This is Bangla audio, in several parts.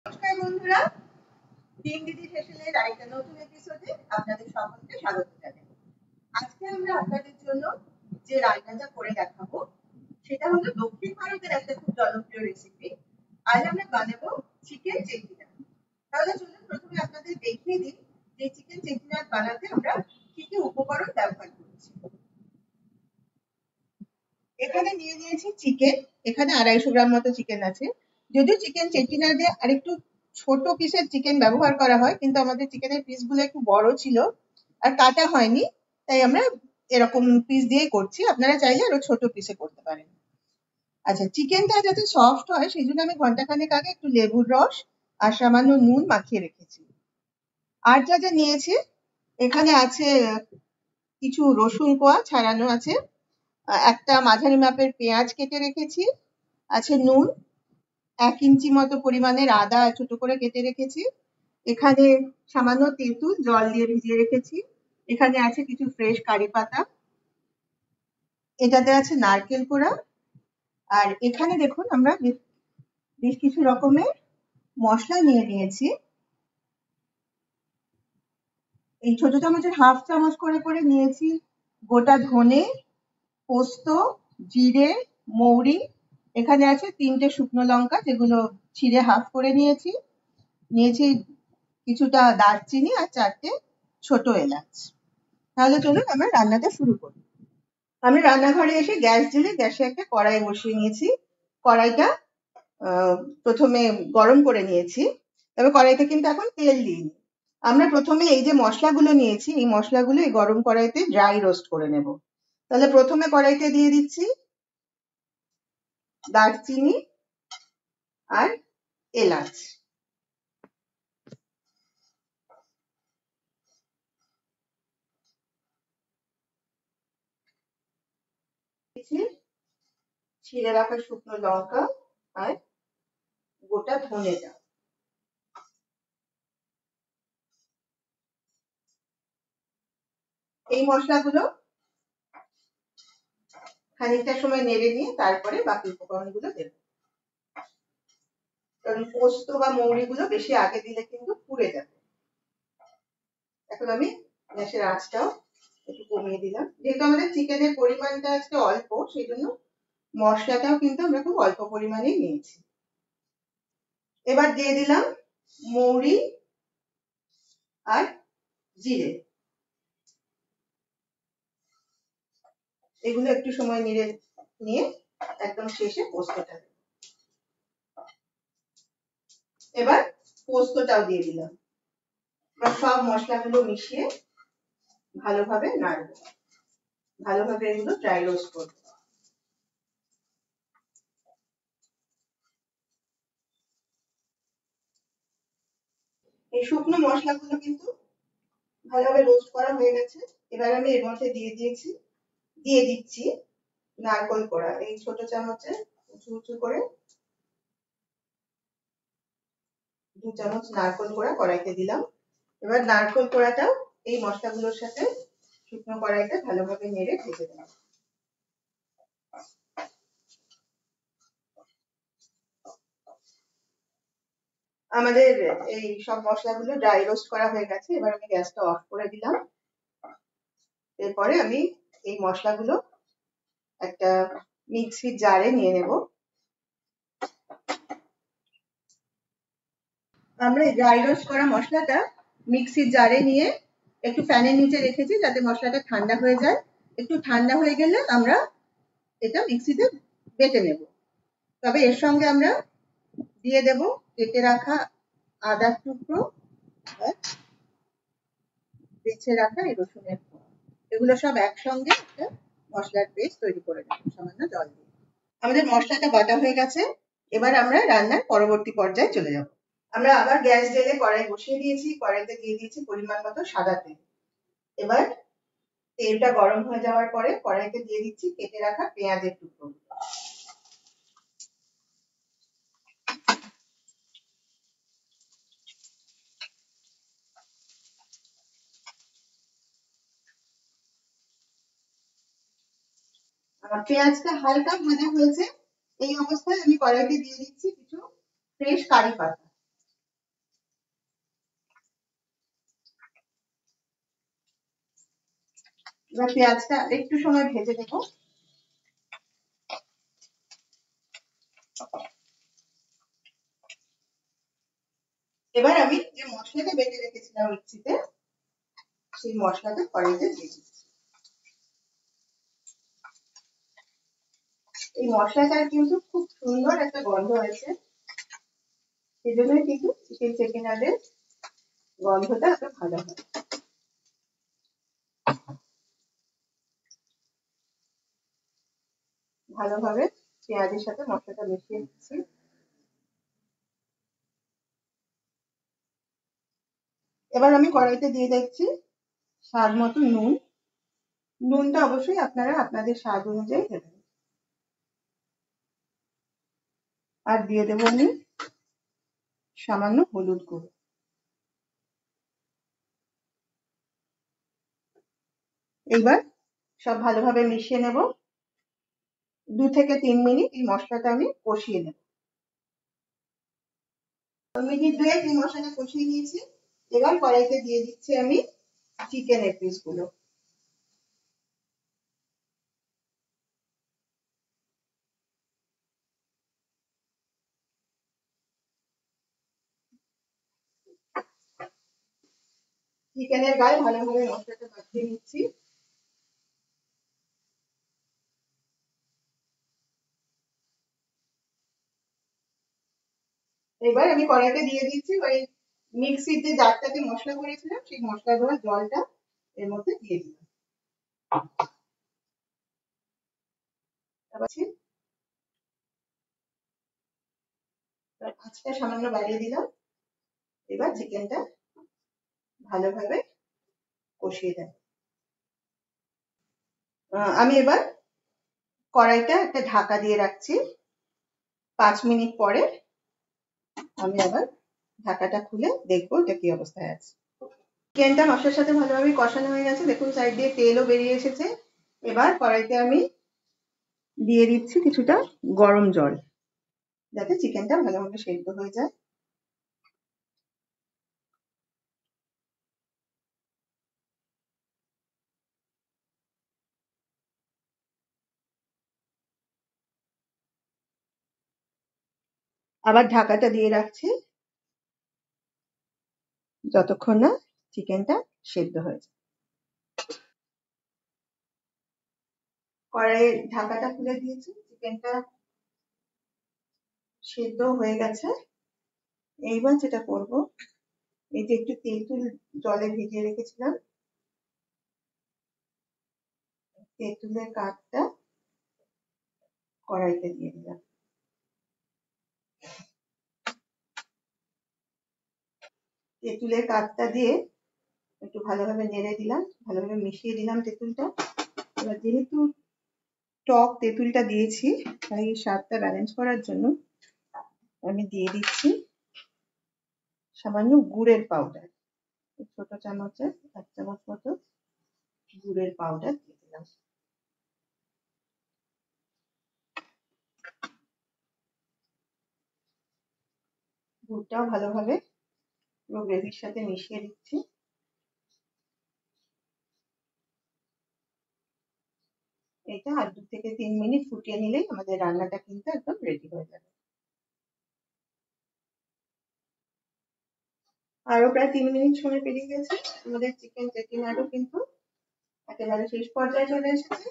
নমস্কার বন্ধুরা, তিন দিদি ফ্যাশনের আরেকটা নতুন এপিসোডে আপনাদের সকলকে স্বাগত জানাই। আজকে আমরা আপনাদের জন্য যে রান্নাটা করে দেখাবো সেটা হলো দক্ষিণ ভারতের একটা খুব জনপ্রিয় রেসিপি। আজ আমরা বানাবো চিকেন চেটিনাট। তাহলে চলুন প্রথমে আপনাদের দেখিয়ে দিই যে চিকেন চেটিনাট বানাতে আমরা কি কি উপকরণ ব্যবহার করছি। এখানে নিয়ে নিয়েছি চিকেন, এখানে 250 গ্রাম মতো চিকেন আছে। যদিও চিকেন চেটিনাটে আরেকটু ছোট পিসের চিকেন ব্যবহার করা হয়, কিন্তু আমাদের চিকেনের পিসগুলো একটু বড় ছিল আর কাটা হয়নি, তাই আমরা এরকম পিস দিয়েই করছি। আপনারা চাইলে আরো ছোট পিসে করতে পারেন। আচ্ছা, চিকেনটা যাতে সফট হয় সেই জন্য আমি ঘন্টাখানেক আগে একটু লেবুর রস আর সামান্য নুন মাখিয়ে রেখেছি। আর যা যা নিয়েছি, এখানে আছে কিছু রসুন কোয়া ছাড়ানো আছে, একটা মাঝারি মাপের পেঁয়াজ কেটে রেখেছি, আছে নুন, 1 ইঞ্চি মতো পরিমাণের আদা ছোট করে কেটে রেখেছি, এখানে সামান্য তেঁতুল জল দিয়ে ভিজিয়ে রেখেছি, এখানে আছে কিছু ফ্রেশ কারি পাতা, এটাতে আছে নারকেল কোড়া, আর এখানে দেখুন আমরা বেশ কিছু রকমের মশলা নিয়ে নিয়েছি। এই ছোট চামচের হাফ চামচ করে করে নিয়েছি গোটা ধনে, পোস্ত, জিরে, মৌরি, এখানে আছে 3টে শুকনো লঙ্কা যেগুলো ছিঁড়ে হাফ করে নিয়েছি, নিয়েছি কিছুটা দারচিনি আর 4টে ছোট এলাচ। তাহলে চলুন আমরা রান্নাটা শুরু করি। আমি রান্নাঘরে এসে গ্যাস জ্বেলে গ্যাসে একটা কড়াই বসিয়ে নিয়েছি। কড়াইটা প্রথমে গরম করে নিয়েছি, তবে কড়াইতে কিন্তু এখন তেল দিইনি। আমরা প্রথমে এই যে মশলাগুলো নিয়েছি এই মশলাগুলো এই গরম কড়াইতে ড্রাই রোস্ট করে নেব। তাহলে প্রথমে কড়াইতে দিয়ে দিচ্ছি দারচিনি আর এলাচ, ছিঁড়ে রাখা শুকনো লঙ্কা আর গোটা ধনেটা। এই মশলাগুলো খানিকটা সময় নেড়ে নিয়ে তারপরে বাকি উপকরণগুলো দেব, কারণ পোস্ত বা মৌরিগুলো বেশি আগে দিলে কিন্তু পুড়ে যাবে। এখন আমি গ্যাসের আঁচটাও একটু কমিয়ে দিলাম, যেহেতু আমাদের চিকেনের পরিমাণটা আজকে অল্প সেই জন্য মশলাটাও কিন্তু আমরা খুব অল্প পরিমাণেই নিয়েছি। এবার দিয়ে দিলাম মৌরি আর জিরে, এগুলো একটু সময় নেড়ে নিয়ে একদম শেষে পোস্তটা। এবার পোস্তটাও দিয়ে দিলাম। এবার সব মশলাগুলো মিশিয়ে ভালোভাবে নাড়বো, ভালোভাবে এগুলো ড্রাই রোস্ট করবো। এই শুকনো মশলাগুলো কিন্তু ভালোভাবে রোস্ট করা হয়ে গেছে। এবার আমি এর মধ্যে দিয়ে দিচ্ছি নারকেল কোড়া, এই ছোট চামচে উঁচু উঁচু করে 2 চামচ নারকেল কোড়া কড়াইতে দিলাম। এবার নারকেল কোড়াটাও এই মশলাগুলোর সাথে শুকনো কড়াইতে ভালোভাবে নেড়ে ভেজে দেব। আমাদের এই সব মশলাগুলো ড্রাই রোস্ট করা হয়ে গেছে, এবার আমি গ্যাসটা অফ করে দিলাম। এরপরে আমি এই মশলাগুলো একটা মিক্সির জারে নিয়ে নেব। আমরা এই ড্রাই রোস্ট করা মশলাটা মিক্সির জারে নিয়ে একটু ফ্যানের নিচে রেখেছি যাতে মশলাটা ঠান্ডা হয়ে যায়। একটু ঠান্ডা হয়ে গেলে আমরা এটা মিক্সিতে বেটে নেব। তবে এর সঙ্গে আমরা দিয়ে দেব কেটে রাখা আদার টুকরো আর বেছে রাখা এই রসুনের কোয়া, এগুলো সব একসঙ্গে একটা মশলার পেস্ট তৈরি করে নেব সামান্য জল দিয়ে। আমাদের মশলাটা বাটা হয়ে গেছে, এবার আমরা রান্নার পরবর্তী পর্যায়ে চলে যাব। আমরা আবার গ্যাস জ্বেলে কড়াই বসিয়ে দিয়েছি, কড়াইতে দিয়ে দিয়েছি পরিমাণ মতো সাদা তেল। এবার তেলটা গরম হয়ে যাওয়ার পরে কড়াইতে দিয়ে দিচ্ছি কেটে রাখা পেঁয়াজের টুকরো। পেঁয়াজটা হালকা ভাজা হয়েছে, এই অবস্থায় আমি কড়াইতে দিয়ে দিচ্ছি কিছু ফ্রেশ কারি পাতা। এবার পেঁয়াজটা একটু সময় ভেজে নেব। এবার আমি যে মশলাটা বেটে রেখেছিলাম মিক্সিতে, সেই মশলাটা কড়াইতে দিয়ে দিচ্ছি। এই মশলাটার কিন্তু খুব সুন্দর একটা গন্ধ আছে, সেই জন্যই কিন্তু চিকেন চেটিনাদের গন্ধটা এত ভালো হয়। ভালোভাবে পেঁয়াজের সাথে মশলাটা মিশিয়ে দিচ্ছি। এবার আমি কড়াইতে দিয়ে দিচ্ছি স্বাদ মতো নুন। নুনটা অবশ্যই আপনারা আপনাদের স্বাদ অনুযায়ী দেবেন। আর দিয়ে দেবো আমি সামান্য হলুদ গুঁড়ো। এইবার সব ভালোভাবে মিশিয়ে নেব। 2 থেকে 3 মিনিট এই মশলাটা আমি কষিয়ে নেব। মিনিট 2 এই মশলাটা কষিয়ে নিয়েছি। এবার কড়াইতে দিয়ে দিচ্ছি আমি চিকেনের পিসগুলো। চিকেনের গায়ে ভালোভাবে মশলাটা মাখিয়ে নিচ্ছি। এবার আমি কড়াইতে দিয়ে দিচ্ছি ওই মিক্সির যে জারটাতে মশলা করেছিলাম, সেই মশলা ধোয়া জলটা এর মধ্যে দিয়ে দিলাম। আঁচটা সামান্য বাড়িয়ে দিলাম। এবার চিকেনটা ভালোভাবে কষিয়ে দেব। আমি এবার কড়াইটা একটা ঢাকা দিয়ে রাখছি। 5 মিনিট পরে আমি আবার ঢাকাটা খুলে দেখবো এটা কি অবস্থায় আছে। চিকেনটা মশলার সাথে ভালোভাবে কষানো হয়ে গেছে, দেখুন সাইড দিয়ে তেলও বেরিয়ে এসেছে। এবার কড়াইতে আমি দিয়ে দিচ্ছি কিছুটা গরম জল, যাতে চিকেনটা ভালোভাবে সেদ্ধ হয়ে যায়। আবার ঢাকাটা দিয়ে রাখছি যতক্ষণ না চিকেনটা সেদ্ধ হয়ে যায়। কড়াইয়ের ঢাকাটা খুলে দিয়েছি, চিকেনটা সেদ্ধ হয়ে গেছে। এইবার যেটা করব, এই যে একটু তেঁতুল জলে ভিজিয়ে রেখেছিলাম, তেঁতুলের কাঠটা কড়াইতে দিয়ে দিলাম। তেঁতুলের কাঠটা দিয়ে একটু ভালোভাবে নেড়ে দিলাম, ভালোভাবে মিশিয়ে দিলাম তেঁতুলটা। এবার যেহেতু টক তেঁতুলটা দিয়েছি, তাই স্বাদটা ব্যালেন্স করার জন্য আমি দিয়ে দিচ্ছি সামান্য গুড়ের পাউডার। ছোট চামচের 1 চামচ মতো গুড়ের পাউডার দিয়ে দিলাম। গুড়টাও ভালোভাবে পুরো গ্রেভির সাথে মিশিয়ে দিচ্ছি। এটা আর 2 থেকে 3 মিনিট ফুটিয়ে নিলেই আমাদের রান্নাটা কিন্তু একদম রেডি হয়ে যাবে। আরো প্রায় 3 মিনিট সময় পেরিয়ে গেছে, আমাদের চিকেন চেটিনাড়ু কিন্তু একেবারে শেষ পর্যায়ে চলে এসেছে।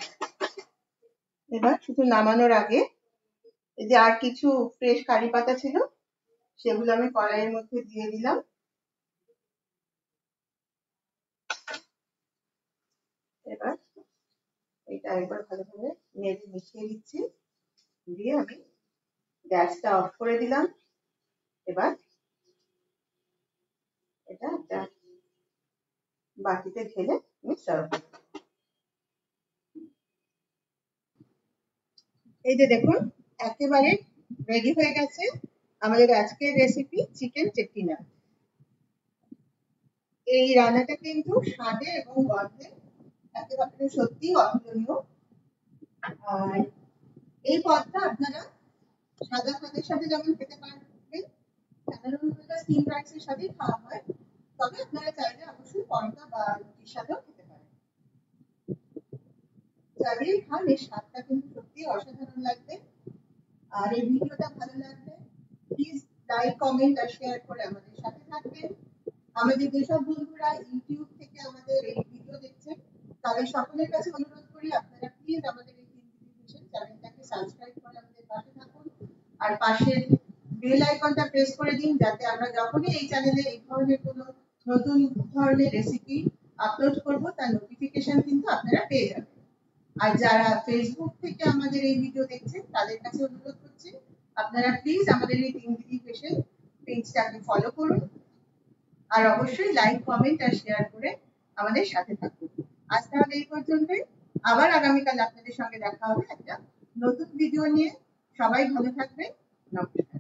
এবার শুধু নামানোর আগে এই যে আর কিছু ফ্রেশ কারি পাতা ছিল, সেগুলো আমি কড়াইয়ের মধ্যে দিয়ে দিলাম। এবার এটা একবার ভালোভাবে নেড়ে মিশিয়ে দিচ্ছি, দিয়ে আমি গ্যাসটা অফ করে দিলাম। এবার এটা একটা বাটিতে ঢেলে আমি সার্ভ করব। এই যে দেখুন, একেবারে রেডি হয়ে গেছে আমাদের আজকের রেসিপি চিকেন চেটিনা। এই রান্নাটা কিন্তু স্বাদে এবং গন্ধে একেবারে সত্যি অতুলনীয়। আর এই পদটা আপনারা সাদা ভাতের সাথে যেমন খেতে পারবেন, সাধারণত স্টিম রাইস এর সাথেই খাওয়া হয়, তবে আপনারা চাইলে অবশ্যই পরোটা বা রুটির সাথেও খেতে পারেন। যাদের খান এর স্বাদটা কিন্তু সত্যি অসাধারণ লাগবে। আর এই ভিডিওটা ভালো লাগলে প্লিজ লাইক কমেন্ট আর শেয়ার করে আমাদের সাথে থাকবেন। আমাদের যেসব বন্ধুরা ইউটিউব থেকে আমাদের এই ভিডিও দেখছেন তাদের সকলের কাছে অনুরোধ করি আপনারা প্লিজ আমাদের এই কিচেন চ্যানেলটাকে সাবস্ক্রাইব করে আমাদের পাশে থাকুন আর পাশের বেল আইকনটা প্রেস করে দিন যাতে আমরা যখনই এই চ্যানেলে এই ধরনের কোনো নতুন ধরনের রেসিপি আপলোড করব তার নোটিফিকেশন কিন্তু আপনারা পেয়ে যাবেন। আর যারা ফেসবুক থেকে আমাদের এই ভিডিও দেখছেন তাদের কাছে অনুরোধ করছি আপনারা প্লিজ আমাদের এই তিন দিদি ফেশন পেজটাকে ফলো করুন আর অবশ্যই লাইক কমেন্ট আর শেয়ার করে আমাদের সাথে থাকুন। আজ তাহলে এই পর্যন্তই। আবার আগামীকাল আপনাদের সঙ্গে দেখা হবে একটা নতুন ভিডিও নিয়ে। সবাই ভালো থাকবেন। নমস্কার।